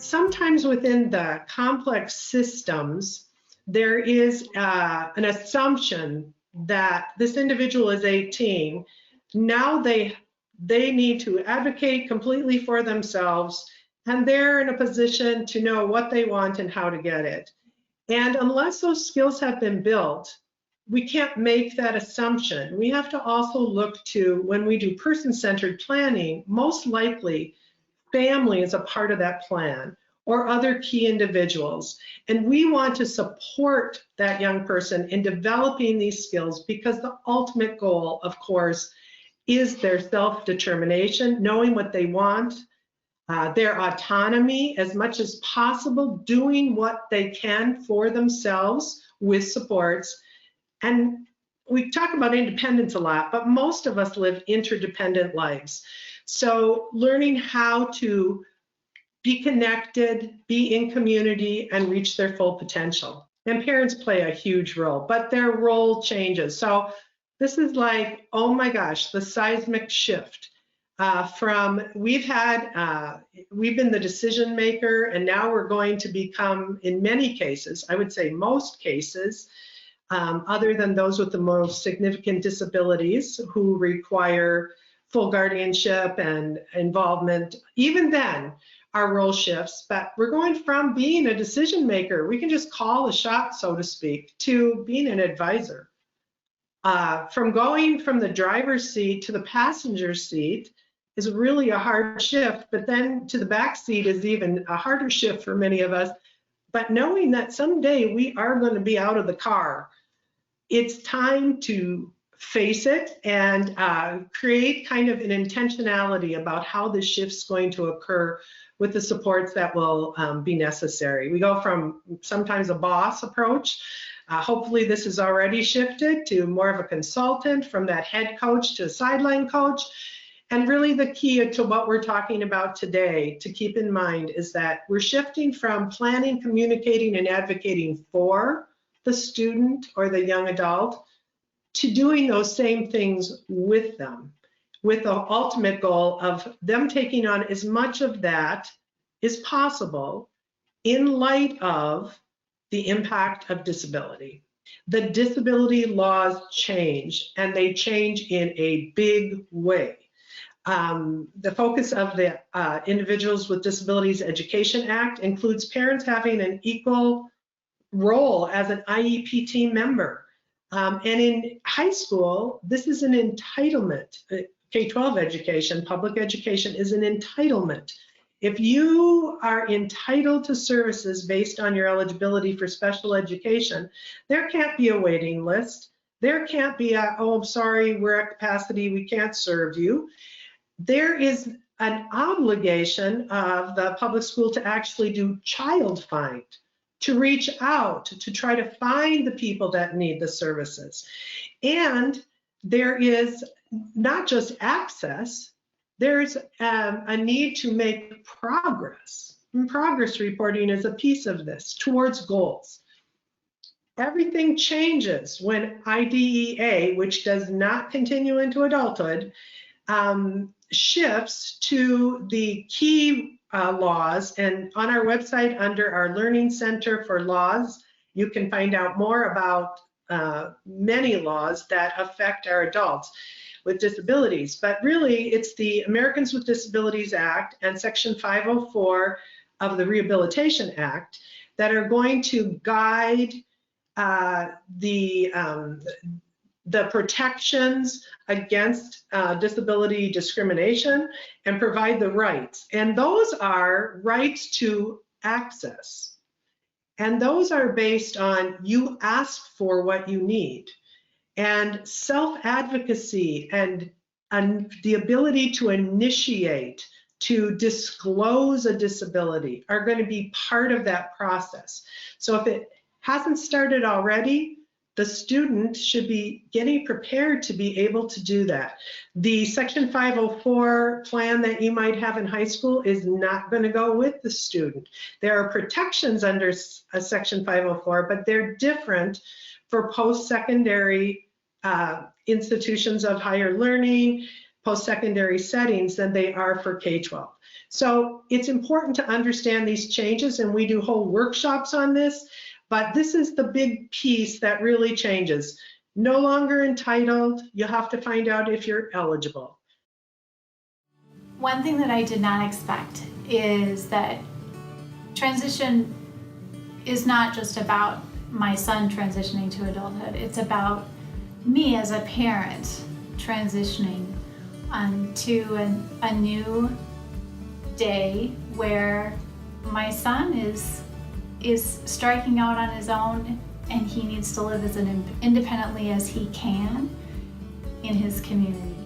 sometimes within the complex systems, there is an assumption that this individual is 18. Now they need to advocate completely for themselves, and they're in a position to know what they want and how to get it. And unless those skills have been built, we can't make that assumption. We have to also look to, when we do person-centered planning, most likely family is a part of that plan, or other key individuals. And we want to support that young person in developing these skills, because the ultimate goal, of course, is their self-determination, knowing what they want, their autonomy as much as possible, doing what they can for themselves with supports. And we talk about independence a lot, but most of us live interdependent lives. So learning how to be connected, be in community, and reach their full potential. And parents play a huge role, but their role changes. So this is like, oh my gosh, the seismic shift. We've been the decision maker, and now we're going to become, in many cases, I would say most cases, other than those with the most significant disabilities who require full guardianship and involvement, even then our role shifts. But we're going from being a decision maker, we can just call the shot, so to speak, to being an advisor. From going from the driver's seat to the passenger seat is really a hard shift, but then to the back seat is even a harder shift for many of us. But knowing that someday we are going to be out of the car, it's time to face it and create kind of an intentionality about how this shift's going to occur with the supports that will be necessary. We go from sometimes a boss approach. Hopefully this has already shifted to more of a consultant, from that head coach to a sideline coach. And really the key to what we're talking about today to keep in mind is that we're shifting from planning, communicating, and advocating for the student or the young adult to doing those same things with them, with the ultimate goal of them taking on as much of that as possible in light of the impact of disability. The disability laws change, and they change in a big way. The focus of the Individuals with Disabilities Education Act includes parents having an equal role as an IEP team member. And in high school, this is an entitlement. K-12 education, public education, is an entitlement. If you are entitled to services based on your eligibility for special education, there can't be a waiting list. There can't be a, oh, I'm sorry, we're at capacity, we can't serve you. There is an obligation of the public school to actually do child find, to reach out, to try to find the people that need the services. And there is not just access, there's a need to make progress. And progress reporting is a piece of this towards goals. Everything changes when IDEA, which does not continue into adulthood, shifts to the key laws. And on our website, under our Learning Center for Laws, you can find out more about many laws that affect our adults with disabilities. But really, it's the Americans with Disabilities Act and Section 504 of the Rehabilitation Act that are going to guide the protections against disability discrimination and provide the rights. And those are rights to access. And those are based on you ask for what you need. And self-advocacy and the ability to initiate, to disclose a disability are going to be part of that process. So if it hasn't started already, the student should be getting prepared to be able to do that. The Section 504 plan that you might have in high school is not going to go with the student. There are protections under a Section 504, but they're different for post-secondary institutions of higher learning, post-secondary settings than they are for K-12. So it's important to understand these changes, and we do whole workshops on this, but this is the big piece that really changes. No longer entitled, you have to find out if you're eligible. One thing that I did not expect is that transition is not just about my son transitioning to adulthood. It's about me as a parent transitioning to a new day where my son is striking out on his own, and he needs to live as independently as he can in his community.